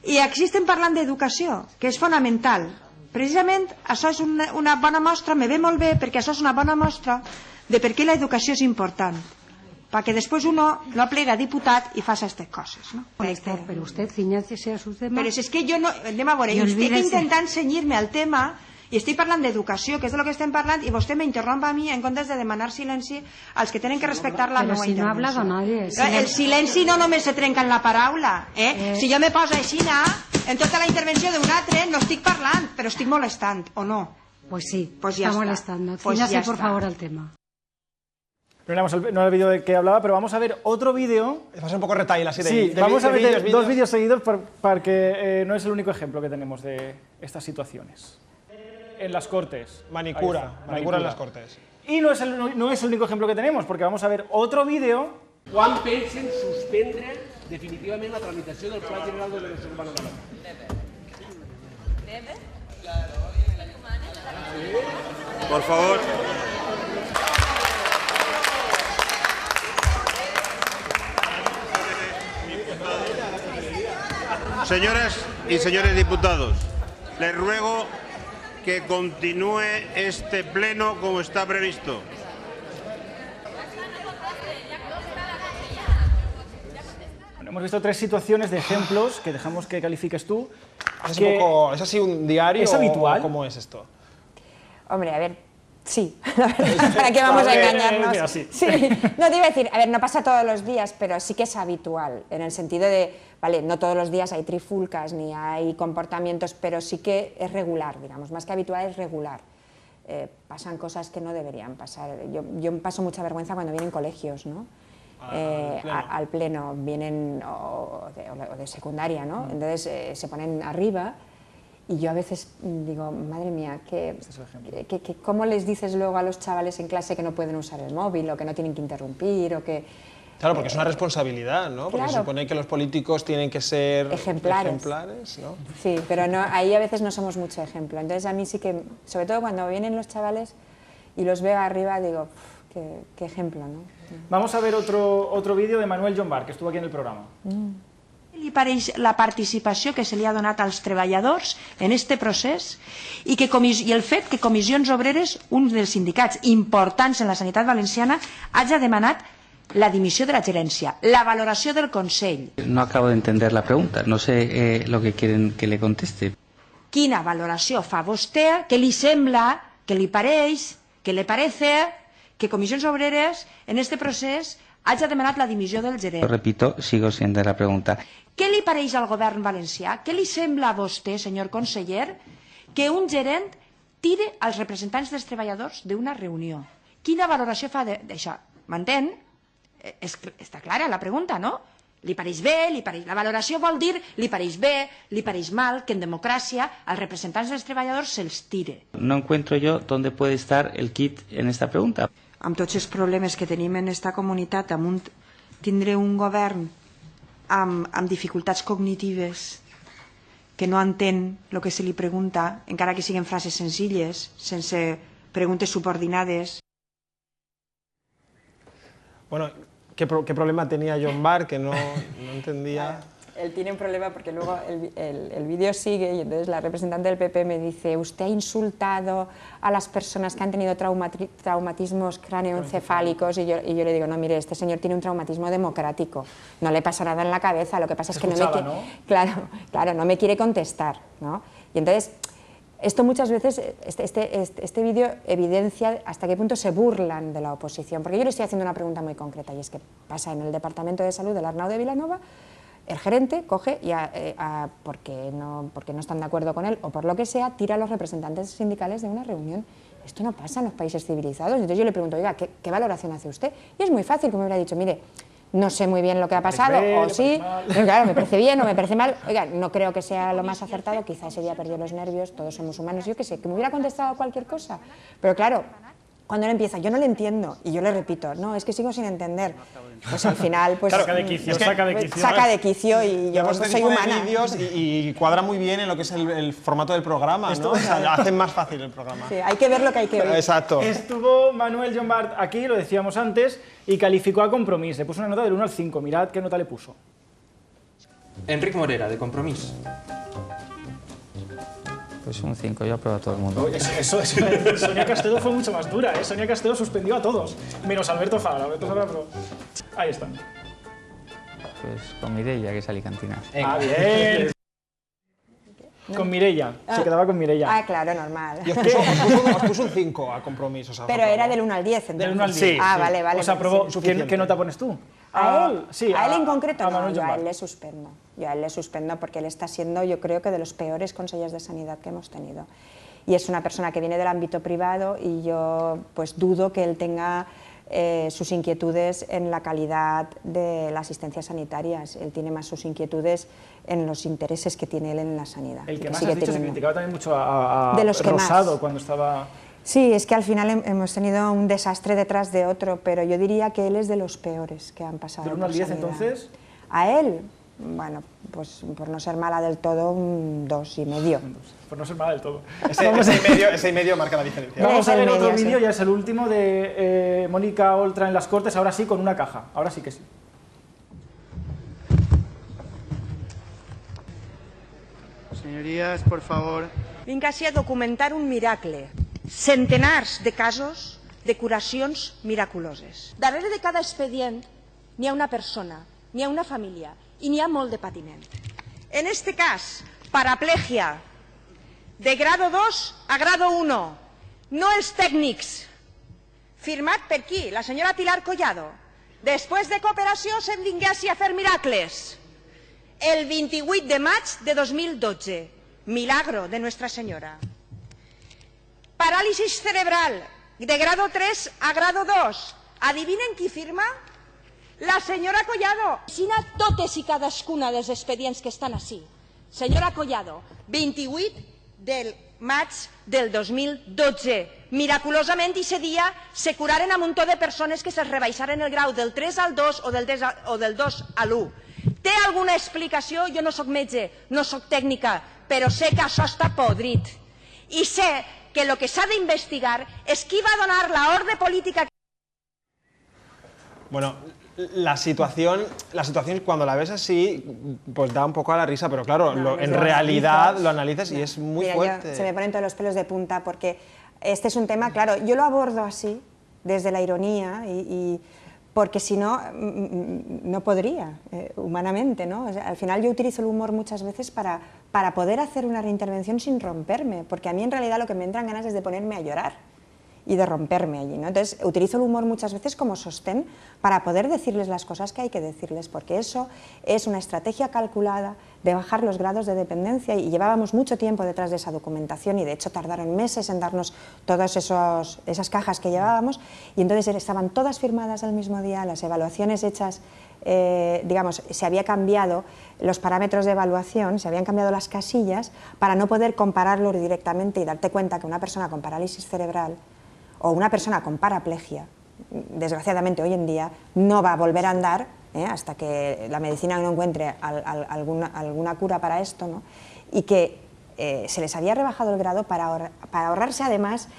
I aquí estem parlant d'educació, que és fonamental. Precisament això és una bona mostra, me ve molt bé perquè això és una bona mostra de per què l'educació és important, perquè després uno no plega diputat i fa aquestes coses, no? Pero usted ciñácese a sus temas. Però és que jo no... Anem a veure, estic intentant cenyir-me al tema i estic parlant d'educació, que és del que estem parlant, i vostè m'interrompa a mi en comptes de demanar silenci als que tenen que respectar la meva intervenció. Pero si no ha hablado nadie. El silenci no només se trenca en la paraula. Si jo me poso així en tota la intervenció d'un altre, no estic parlant, però estic molestant, o no? Pues sí, pues ya está está. molestando. Pues Ciñase, ya por está. favor, al tema. No era el vídeo del que hablaba, pero vamos a ver otro vídeo. Va a ser un poco retail así de Sí, de vamos a de ver vídeos. dos vídeos seguidos porque no es el único ejemplo que tenemos de estas situaciones. En las Cortes. Manicura en las Cortes. Y no es el único ejemplo que tenemos, porque vamos a ver otro vídeo. Quan pensen suspendre definitivament la tramitació del Pla General d'Ordenació Urbana de la Por favor. Señoras y señores diputados, les ruego que continúe este pleno como está previsto. Bueno, hemos visto 3 situaciones de ejemplos que dejamos que califiques tú. ¿Es así un diario? ¿Es habitual? ¿O cómo es esto? Hombre, a ver, sí, la verdad, ¿para qué vamos a engañarnos? Mira, sí. Sí. No, te iba a decir, a ver, no pasa todos los días, pero sí que es habitual, en el sentido de, vale, no todos los días hay trifulcas ni hay comportamientos, pero sí que es regular, digamos, más que habitual es regular. Pasan cosas que no deberían pasar. Yo paso mucha vergüenza cuando vienen colegios, ¿no? Al pleno, vienen o de secundaria, ¿no? Entonces se ponen arriba. Y yo a veces digo, madre mía, ¿cómo les dices luego a los chavales en clase que no pueden usar el móvil o que no tienen que interrumpir o que... Claro, porque es una responsabilidad, ¿no? Porque se supone que los políticos tienen que ser ejemplares, ¿no? Sí, pero no, ahí a veces no somos mucho ejemplo. Entonces a mí sí que, sobre todo cuando vienen los chavales y los veo arriba, digo, qué ejemplo, ¿no? Vamos a ver otro vídeo de Manuel Llombart, que estuvo aquí en el programa. Li pareix la participació que se li ha donat als treballadors en este procés i el fet que Comissions Obreres, un dels sindicats importants en la sanitat valenciana, hagi demanat la dimissió de la gerència, la valoració del Consell. No acabo de entender la pregunta, no sé lo que quieren que le conteste. Quina valoració fa vostè, què li sembla, què li pareix, què li parece que Comissions Obreres en este procés hagi demanat la dimissió del gerent? Repito, sigo siendo la pregunta. Què li pareix al govern valencià? Què li sembla a vostè, senyor conseller, que un gerent tire als representants dels treballadors d'una reunió? Quina valoració fa d'això? M'entén? Està clara la pregunta, no? Li pareix bé, la valoració vol dir li pareix bé, li pareix mal, que en democràcia als representants dels treballadors se'ls tire. No encuentro yo dónde puede estar el kit en esta pregunta. Amb tots els problemes que tenim en esta comunitat, tindré un govern amb dificultats cognitives, que no entén el que se li pregunta, encara que siguin frases senzilles, sense preguntes subordinades. Bueno, ¿qué problema tenía Llombart que no entendía? Él tiene un problema porque luego el vídeo sigue y entonces la representante del PP me dice: usted ha insultado a las personas que han tenido traumatismos cráneoencefálicos, y yo le digo: no, mire, este señor tiene un traumatismo democrático, no le pasa nada en la cabeza, lo que pasa es que no me quiere, claro, no me quiere contestar, ¿no? Y entonces esto muchas veces, este vídeo evidencia hasta qué punto se burlan de la oposición, porque yo le estoy haciendo una pregunta muy concreta, y es que pasa en el Departamento de Salud del Arnau de Vilanova. El gerente coge y porque no están de acuerdo con él o por lo que sea, tira a los representantes sindicales de una reunión. Esto no pasa en los países civilizados. Entonces yo le pregunto: oiga, ¿qué valoración hace usted? Y es muy fácil, como me hubiera dicho: mire, no sé muy bien lo que ha pasado, o sí, claro, me parece bien o me parece mal. Oiga, no creo que sea lo más acertado, quizá ese día perdió los nervios, todos somos humanos, yo qué sé, que me hubiera contestado cualquier cosa. Pero claro, cuando él empieza, yo no le entiendo, y yo le repito: no, es que sigo sin entender. Pues al final, pues saca de quicio, saca de quicio, y yo pues, soy humana. Vídeos y cuadra muy bien en lo que es el formato del programa, ¿no? O sea, hacen más fácil el programa. Sí, hay que ver lo que hay que ver. Exacto. Estuvo Manuel Llombart aquí, lo decíamos antes, y calificó a Compromís. Le puso una nota del 1 al 5. Mirad qué nota le puso. Enric Morera, de Compromís. Pues un 5, yo apruebo a todo el mundo. Sonia Castedo fue mucho más dura, ¿eh? Sonia Castedo suspendió a todos, menos Alberto Fabra. Pero... ahí están. Pues con Mireia, que es alicantina. Ah, bien. Con Mireia, se quedaba con Mireia. Ah, claro, normal. Y os puso un 5 a Compromiso. O sea, pero era del 1 al 10, entonces. Del 1 al 10. Sí, vale. O sea, aprobó. ¿Qué nota pones tú? ¿A él? Sí, ¿A él en concreto? No, yo Llombart. a él le suspendo. Yo a él le suspendo porque él está siendo, yo creo que de los peores consellers de sanidad que hemos tenido. Y es una persona que viene del ámbito privado y yo pues dudo que él tenga sus inquietudes en la calidad de la asistencia sanitaria. Él tiene más sus inquietudes en los intereses que tiene él en la sanidad. El que más has dicho, se criticaba también mucho a de los que Rosado más. Cuando estaba... Sí, es que al final hemos tenido un desastre detrás de otro, pero yo diría que él es de los peores que han pasado. ¿Del 1 al 10 entonces? A él, bueno, pues por no ser mala del todo, un 2,5. Por no ser mala del todo. Ese y medio marca la diferencia. Vamos a ver otro vídeo, ya es el último, de Mónica Oltra en las Cortes, ahora sí con una caja, ahora sí que sí. Señorías, por favor. Vinc així a documentar un miracle. Centenars de casos de curacions miraculoses. Darrere de cada expedient n'hi ha una persona, n'hi ha una família i n'hi ha molt de patiment. En este cas, paraplegia, de grado 2 a grado 1, no els tècnics. Firmat per qui? La senyora Pilar Collado. Després de cooperació se'n vingué així a fer miracles. El 28 de maig de 2012. Milagro de Nuestra Señora. Parálisis cerebral, de grado 3 a grado 2. Adivinen qui firma? La senyora Collado. Signa totes i cadascuna dels expedients que estan així. Senyora Collado, 28 del maig del 2012. Miraculosament, aquest dia se curaren a un muntó de persones que se rebaixaren el grau del 3 al 2 o del 2 a l'1. Té alguna explicació? Jo no soc metge, no soc tècnica, però sé que això està podrit. I sé que el que s'ha d'investigar és qui va donar l'ordre política Bueno, la situación cuando la ves así, pues da un poco a la risa, pero claro, en realidad lo analizas y es muy fuerte. Se me ponen todos los pelos de punta porque este es un tema, claro, yo lo abordo así, desde la ironía, porque si no, no podría, humanamente, ¿no? O sea, al final yo utilizo el humor muchas veces para poder hacer una reintervención sin romperme, porque a mí en realidad lo que me entran ganas es de ponerme a llorar y de romperme allí, ¿no? Entonces utilizo el humor muchas veces como sostén para poder decirles las cosas que hay que decirles, porque eso es una estrategia calculada de bajar los grados de dependencia y llevábamos mucho tiempo detrás de esa documentación y de hecho tardaron meses en darnos todas esas cajas que llevábamos y entonces estaban todas firmadas el mismo día, las evaluaciones hechas, digamos, se había cambiado los parámetros de evaluación, se habían cambiado las casillas para no poder compararlo directamente y darte cuenta que una persona con parálisis cerebral o una persona con paraplegia, desgraciadamente hoy en día, no va a volver a andar hasta que la medicina no encuentre alguna cura para esto, ¿no? Y que se les había rebajado el grado para ahorrarse además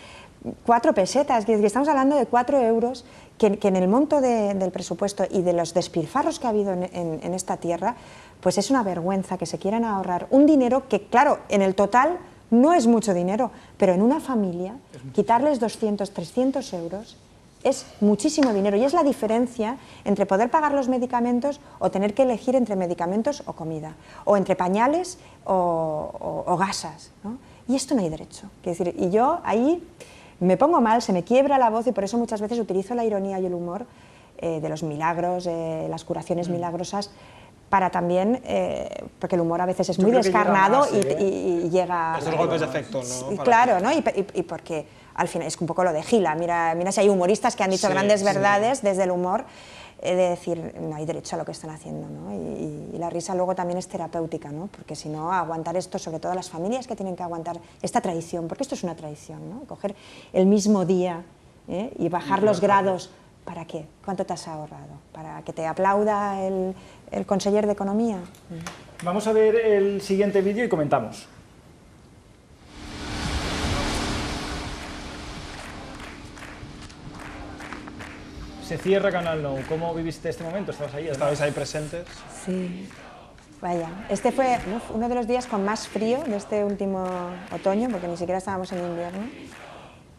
4 pesetas, que estamos hablando de 4 euros, que en el monto del presupuesto y de los despilfarros que ha habido en esta tierra, pues es una vergüenza que se quieran ahorrar un dinero que, claro, en el total no es mucho dinero, pero en una familia quitarles 200, 300 euros es muchísimo dinero y es la diferencia entre poder pagar los medicamentos o tener que elegir entre medicamentos o comida, o entre pañales o gasas, ¿no? Y esto no hay derecho. Quiero decir, y yo ahí me pongo mal, se me quiebra la voz y por eso muchas veces utilizo la ironía y el humor de los milagros, las curaciones milagrosas, para también, porque el humor a veces es muy descarnado y llega... Estos golpes de efecto, ¿no? Claro, ¿no? Y porque al final es un poco lo de Gila, mira si hay humoristas que han dicho grandes verdades desde el humor, de decir, no hay derecho a lo que están haciendo, ¿no? Y la risa luego también es terapéutica, ¿no? Porque si no, aguantar esto, sobre todo las familias que tienen que aguantar esta tradición, porque esto es una tradición, ¿no? Coger el mismo día y bajar los grados. ¿Para qué? ¿Cuánto te has ahorrado? ¿Para que te aplauda el conseller de Economía? Vamos a ver el siguiente vídeo y comentamos. Se cierra Canal Nou. ¿Cómo viviste este momento? ¿Estabas ahí? ¿Estabais ahí presentes? Sí. Vaya, este fue uno de los días con más frío de este último otoño, porque ni siquiera estábamos en invierno.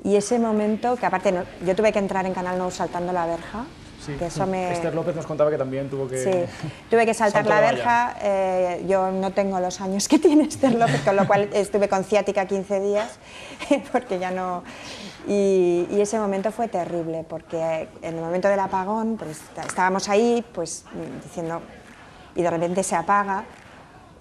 Y ese momento, que aparte yo tuve que entrar en Canal Nou saltando la verja, sí. Que eso me... Esther López nos contaba que también tuvo que... Sí, tuve que saltar la verja, yo no tengo los años que tiene Esther López, con lo cual estuve con ciática 15 días, porque ya no... Y ese momento fue terrible, porque en el momento del apagón, pues estábamos ahí, pues diciendo, y de repente se apaga,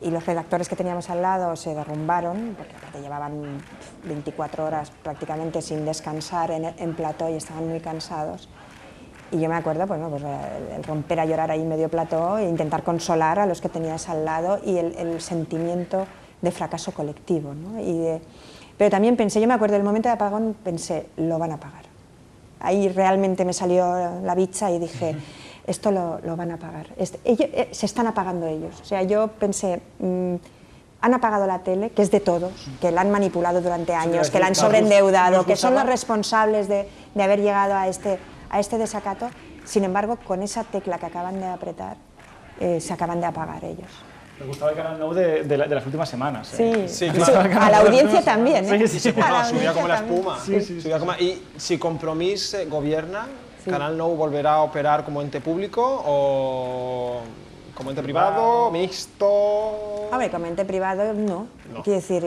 y los redactores que teníamos al lado se derrumbaron, porque aparte llevaban 24 horas prácticamente sin descansar en plató y estaban muy cansados. Y yo me acuerdo, pues el romper a llorar ahí medio plató e intentar consolar a los que tenías al lado y el sentimiento de fracaso colectivo, ¿no? Pero también pensé, yo me acuerdo del momento de apagón, pensé, lo van a pagar. Ahí realmente me salió la bicha y dije, esto lo van a pagar. Se están apagando ellos. O sea, yo pensé, han apagado la tele, que es de todos, que la han manipulado durante años, que la han sobreendeudado, que son los responsables de haber llegado a este desacato. Sin embargo, con esa tecla que acaban de apretar, se acaban de apagar ellos. Me gustaba el Canal Nou de las últimas semanas. Sí, a la audiencia también. Sí, bueno, subía como la espuma. Y si Compromís gobierna, ¿Canal Nou volverá a operar como ente público o como ente privado, mixto? Hombre, como ente privado no. Quiero decir,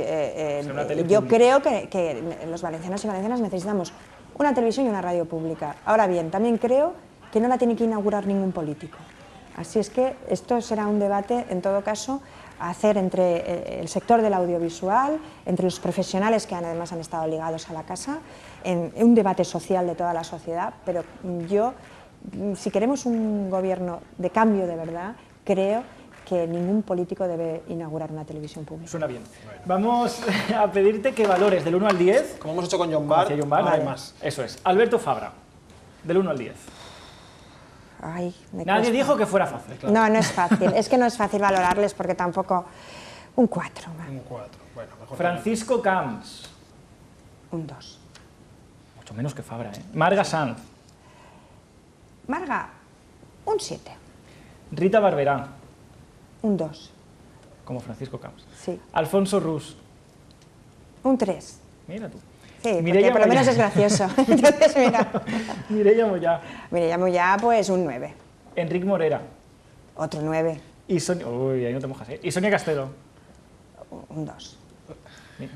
yo creo que los valencianos y valencianas necesitamos una televisión y una radio pública. Ahora bien, también creo que no la tiene que inaugurar ningún político. Así es que esto será un debate, en todo caso, a hacer entre el sector del audiovisual, entre los profesionales que además han estado ligados a la casa, en un debate social de toda la sociedad, pero yo, si queremos un gobierno de cambio de verdad, creo que ningún político debe inaugurar una televisión pública. Suena bien. Vamos a pedirte que valores del 1 al 10. Como hemos hecho con John Bart, no hay más. Eso es. Alberto Fabra, del 1 al 10. Ay, Nadie dijo que fuera fácil. Claro. No, no es fácil. Es que no es fácil valorarles porque tampoco... Un 4. Un 4. Bueno, mejor. Francisco Camps. Un 2. Mucho menos que Fabra, ¿eh? Marga Sanz. Marga, Un 7. Rita Barberá. Un 2. Como Francisco Camps. Sí. Alfonso Rus. Un 3. Mira tú. Sí, porque por lo menos es gracioso. Entonces, mira. Mireia Moyà. Mireia Moyà, pues un 9. Enric Morera. Otro 9. Y Sonia... Uy, ahí no te mojas, ¿eh? Y Sonia Castelo. Un 2. Mira.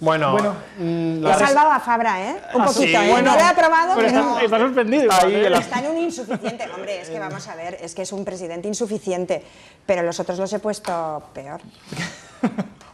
Bueno, he salvado a Fabra, ¿eh? Un poquito, sí, ¿eh? bueno, no lo he aprobado, pero pero... está suspendido. Igual, ¿eh? Está en un insuficiente. Hombre, es que vamos a ver, es que es un presidente insuficiente, pero los otros los he puesto peor.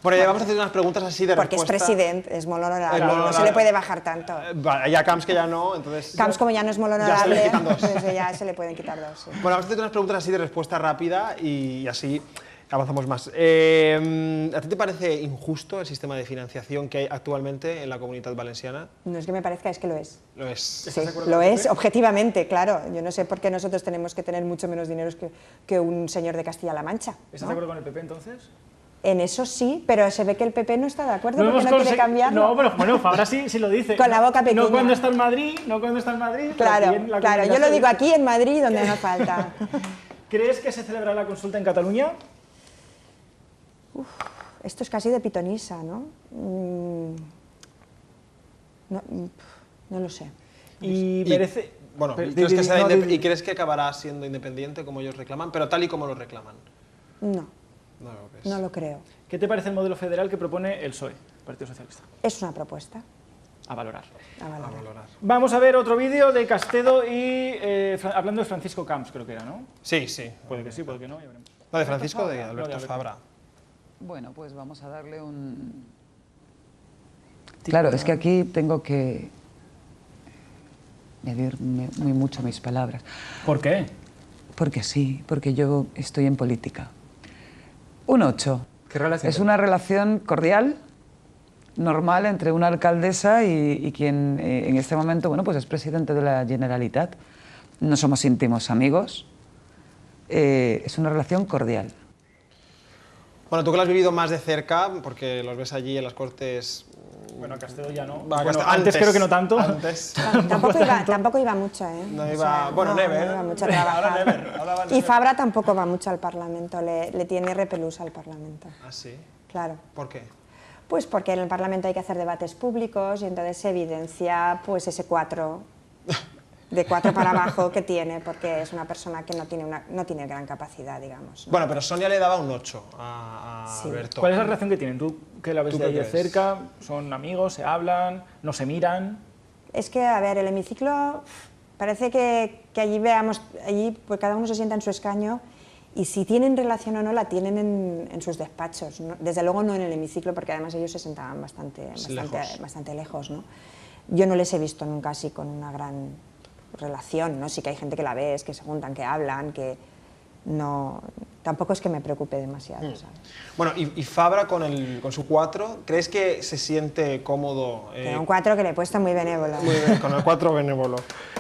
Bueno, ya vamos a hacer unas preguntas así de Porque respuesta. es presidente, es molt honorable, Es molt no se le puede bajar tanto. Vale, ya Camps que ya no, entonces... Camps, como ya no es molt ya se le honorable, quitan 2. pues ya se le pueden quitar 2. Sí. Bueno, vamos a hacer unas preguntas así de respuesta rápida y así avanzamos más. ¿A ti te parece injusto el sistema de financiación que hay actualmente en la Comunidad Valenciana? No es que me parezca, es que lo es. Lo es. Sí, lo es, objetivamente, claro. Yo no sé por qué nosotros tenemos que tener mucho menos dinero que un señor de Castilla-La Mancha. ¿Estás de acuerdo con el PP entonces? En eso sí, pero se ve que el PP no está de acuerdo No porque no quiere cambiarlo. No, pero bueno, Fabra sí lo dice. Con la boca pequeña. No cuando está en Madrid, Claro, claro, yo lo digo aquí en Madrid donde no falta. ¿Crees que se celebrará la consulta en Cataluña? Uf, esto es casi de pitonisa, ¿no? No lo sé. Y merece... Bueno, ¿y crees que acabará siendo independiente como ellos reclaman, pero tal y como lo reclaman? No. No lo creo. ¿Qué te parece el modelo federal que propone el PSOE, Partido Socialista? Es una propuesta. A valorar. A valorar. Vamos a ver otro vídeo de Castedo y hablando de Francisco Camps, creo que era, ¿no? Sí, sí. Puede que sí, puede que no, ya veremos. No, de Francisco, de Alberto Fabra. Bueno, pues vamos a darle un... Claro, es que aquí tengo que medir muy mucho mis palabras. ¿Por qué? Porque sí, porque yo estoy en política. Un 8. ¿Qué relación? Es una relación cordial, normal, entre una alcaldesa y quien en este momento, bueno, pues es presidente de la Generalitat. No somos íntimos amigos. Es una relación cordial. Bueno, tú que lo has vivido más de cerca, porque los ves allí en las Cortes... Bueno, a Castedo ya no. Bueno, antes creo que no tanto. Antes. Tampoco iba mucho, ¿eh? No iba... Bueno, Never. No iba mucho a trabajar. Y Fabra tampoco va mucho al Parlamento, le tiene repelús al Parlamento. ¿Ah, sí? Claro. ¿Por qué? Pues porque en el Parlamento hay que hacer debates públicos y entonces se evidencia pues ese 4, de 4 para abajo que tiene, porque es una persona que no tiene gran capacidad, digamos, ¿no? Bueno, pero Sonia le daba un 8 a Sí. Alberto. ¿Cuál es la relación que tienen? ¿Tú que la ves ¿Tú de qué ahí de crees? cerca? ¿Son amigos? ¿Se hablan? ¿No se miran? Es que, a ver, el hemiciclo parece que allí pues cada uno se sienta en su escaño y si tienen relación o no la tienen en sus despachos, ¿no? Desde luego no en el hemiciclo, porque además ellos se sentaban bastante lejos, ¿no? Yo no les he visto nunca así con una gran relación, ¿no? Sí que hay gente que la ves, que se juntan, que hablan, que no... Tampoco es que me preocupe demasiado, ¿sabes? Bueno, y Fabra con su 4, ¿crees que se siente cómodo? Pero un 4 que le he puesto muy benévolo. Muy bien, con el 4 benévolo.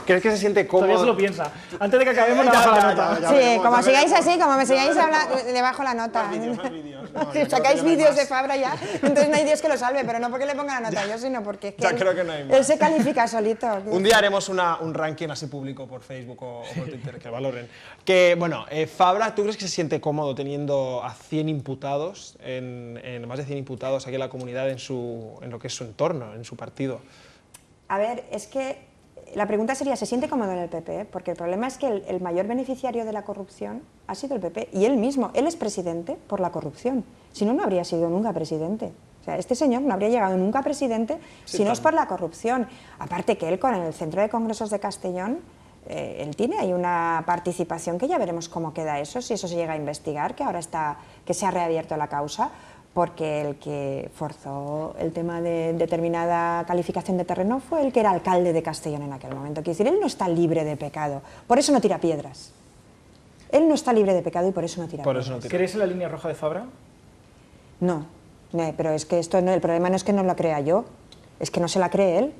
¿Crees que se siente cómodo? Todavía se lo piensa. Antes de que acabemos le bajo la nota. Sí, como sigáis así, como me sigáis hablando, le bajo la nota. Si sacáis vídeos de Fabra ya, entonces no hay Dios que lo salve, pero no porque le ponga la nota yo, sino porque es que, creo que no hay más. él se califica solito. Un día haremos un ranking así público por Facebook o por Twitter, que valoren. Que, bueno, Fabra, ¿tú crees que se siente cómodo teniendo a 100 imputados, más de 100 imputados aquí en la comunidad en lo que es su entorno, en su partido? A ver, es que la pregunta sería, ¿se siente cómodo en el PP? Porque el problema es que el mayor beneficiario de la corrupción ha sido el PP, y él mismo, él es presidente por la corrupción, si no, no habría sido nunca presidente. O sea, este señor no habría llegado nunca a presidente si no es por la corrupción. Aparte que él con el Centro de Congresos de Castellón, él tiene ahí una participación que ya veremos cómo queda eso, si eso se llega a investigar, que ahora que se ha reabierto la causa, porque el que forzó el tema de determinada calificación de terreno fue el que era alcalde de Castellón en aquel momento. Quiero decir, él no está libre de pecado, por eso no tira piedras. Él no está libre de pecado y por eso no tira piedras. ¿Crees en la línea roja de Fabra? No, pero es que el problema no es que no la crea yo, es que no se la cree él,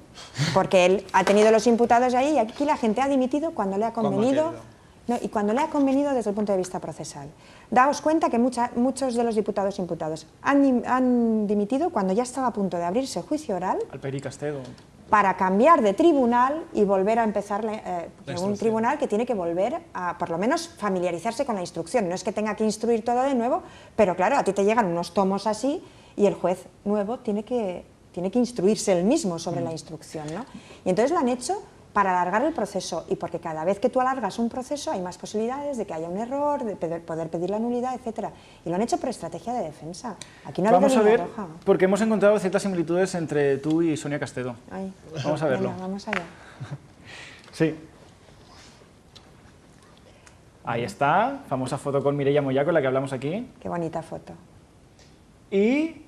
porque él ha tenido los imputados ahí y aquí la gente ha dimitido cuando le ha convenido, y cuando le ha convenido desde el punto de vista procesal. Daos cuenta que muchos de los diputados imputados han dimitido cuando ya estaba a punto de abrirse juicio oral. Alperi Castedo. para cambiar de tribunal y volver a empezar un tribunal que tiene que volver a, por lo menos, familiarizarse con la instrucción. No es que tenga que instruir todo de nuevo, pero claro, a ti te llegan unos tomos así y el juez nuevo tiene que instruirse él mismo sobre la instrucción, ¿no? Y entonces lo han hecho para alargar el proceso, y porque cada vez que tú alargas un proceso hay más posibilidades de que haya un error, de poder pedir la nulidad, etc. Y lo han hecho por estrategia de defensa. Aquí no ha habido línea roja. Porque hemos encontrado ciertas similitudes entre tú y Sonia Castedo. Ay. Vamos a verlo. Venga, vamos allá. Sí. Ahí está, famosa foto con Mireia Moya, con la que hablamos aquí. Qué bonita foto. Y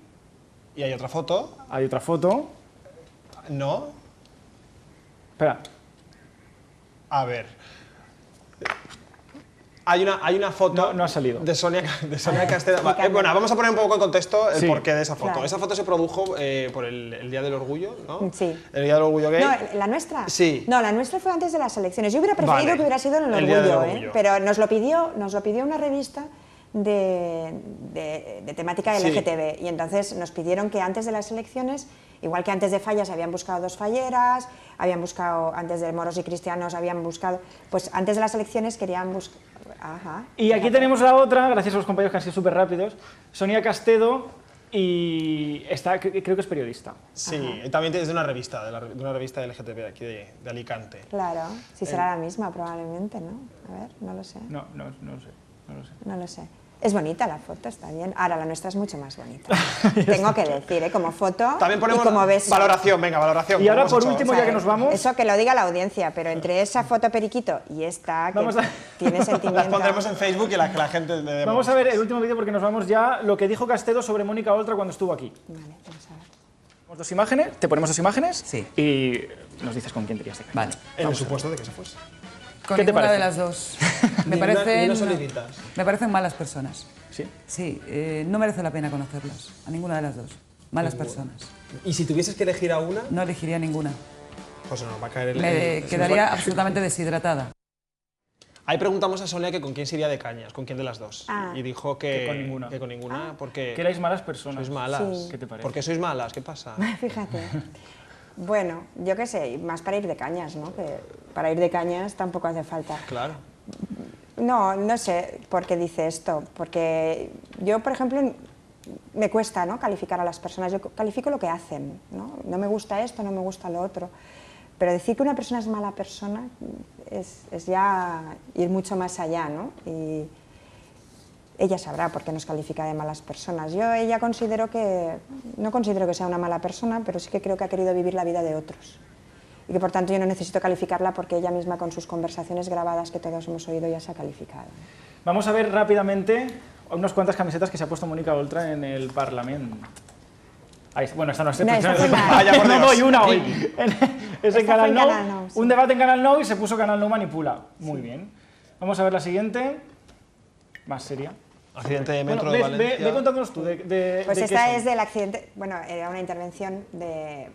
hay otra foto. Hay otra foto. No. Espera. A ver. Hay una foto no ha salido. de Sonia Castedo. Bueno, vamos a poner un poco en contexto el porqué de esa foto. Claro. Esa foto se produjo por el Día del Orgullo, ¿no? Sí. El Día del Orgullo gay. No, ¿la nuestra? Sí. No, la nuestra fue antes de las elecciones. Yo hubiera preferido que hubiera sido en el Día del Orgullo, Orgullo. Pero nos lo pidió una revista de temática LGTB, y entonces nos pidieron que antes de las elecciones, igual que antes de Fallas habían buscado 2 falleras, habían buscado, antes de Moros y Cristianos habían buscado, pues antes de las elecciones querían buscar... Ajá. Y aquí tenemos la otra, gracias a los compañeros que han sido súper rápidos, Sonia Castedo, y creo que es periodista. Sí, y también es de una revista, de una revista LGTB de aquí de Alicante. Claro, si será la misma probablemente, ¿no? A ver, no lo sé. No lo sé. No lo sé. Es bonita la foto, está bien. Ahora, la nuestra es mucho más bonita. Tengo que decir, como foto también ponemos y como beso. Valoración, venga, valoración. Y ahora, por último, ya que nos vamos... Eso que lo diga la audiencia, pero entre esa foto periquito y esta, que tiene sentimiento... Las pondremos en Facebook y que la gente le demos. Vamos a ver el último vídeo porque nos vamos ya. Lo que dijo Castedo sobre Mónica Oltra cuando estuvo aquí. Vale, vamos a ver. Tenemos 2 imágenes, te ponemos 2 imágenes y nos dices con quién te irías de casa. Vale. En el supuesto de que se fuese. Con ¿Qué te ninguna parece? de las dos. Me parecen malas personas. ¿Sí? Sí, no merece la pena conocerlas, a ninguna de las dos. Malas personas. ¿Y si tuvieses que elegir a una? No elegiría ninguna. Pues no, va a caer Me quedaría absolutamente deshidratada. Ahí preguntamos a Sonia que con quién se iría de cañas, con quién de las dos. Y dijo que con ninguna. Que con ninguna, porque... Que erais malas personas. Sois malas. Sí. ¿Qué te parece? ¿Por qué sois malas? ¿Qué pasa? Fíjate. Bueno, yo qué sé, más para ir de cañas, ¿no? Que para ir de cañas tampoco hace falta. Claro. No sé por qué dice esto, porque yo, por ejemplo, me cuesta, ¿no?, calificar a las personas, yo califico lo que hacen, ¿no? No me gusta esto, no me gusta lo otro, pero decir que una persona es mala persona es ya ir mucho más allá, ¿no? Y ella sabrá por qué nos califica de malas personas. Yo no considero que sea una mala persona, pero sí que creo que ha querido vivir la vida de otros. Y que por tanto yo no necesito calificarla porque ella misma con sus conversaciones grabadas que todos hemos oído ya se ha calificado. Vamos a ver rápidamente unas cuantas camisetas que se ha puesto Mónica Oltra en el Parlamento. Bueno, esta no es no doy una hoy. Es en Canal Nou. Un debate en Canal Nou y se puso Canal Nou manipula. Muy bien. Vamos a ver la siguiente. Más seria. Accidente de metro de Valencia. Ve contándonos tú. Pues esta es del accidente, bueno, era una intervención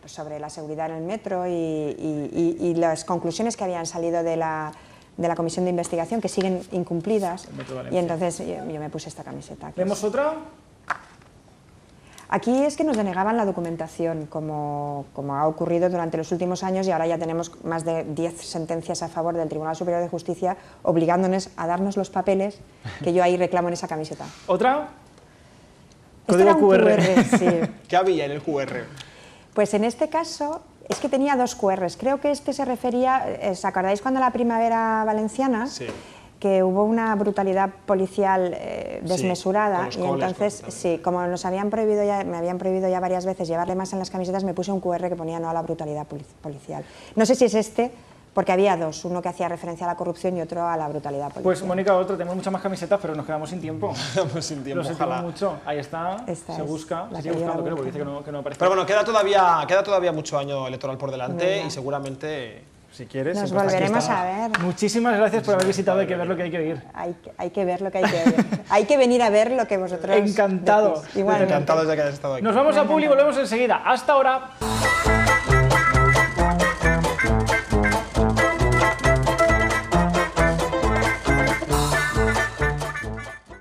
sobre la seguridad en el metro y las conclusiones que habían salido de la comisión de investigación, que siguen incumplidas, y entonces yo me puse esta camiseta. ¿Vemos otra? Aquí es que nos denegaban la documentación, como ha ocurrido durante los últimos años, y ahora ya tenemos más de 10 sentencias a favor del Tribunal Superior de Justicia obligándonos a darnos los papeles que yo ahí reclamo en esa camiseta. ¿Otra? Código QR. Sí. ¿Qué había en el QR? Pues en este caso es que tenía 2 QRs. Creo que este se refería, ¿os acordáis cuando la primavera valenciana? Sí. Que hubo una brutalidad policial desmesurada, sí, y entonces, sí, como me habían prohibido ya varias veces llevarle más en las camisetas, me puse un QR que ponía no a la brutalidad policial. No sé si es este, porque había 2, uno que hacía referencia a la corrupción y otro a la brutalidad policial. Pues Mónica, otro, tenemos muchas más camisetas, pero nos quedamos sin tiempo. Quedamos sin tiempo, Lo sentimos mucho. Ahí está, se busca, se sigue buscando, creo, porque dice que no aparece. Pero bueno, queda todavía mucho año electoral por delante y seguramente... Si quieres, nos volveremos a ver. Muchísimas gracias por haber visitado. Hay que ver lo que hay que oír. Hay que ver lo que hay que ver. Hay que venir a ver lo que vosotros Encantado. Igualmente. Encantado de que hayas estado aquí. Nos vamos a Publi y volvemos enseguida. Hasta ahora.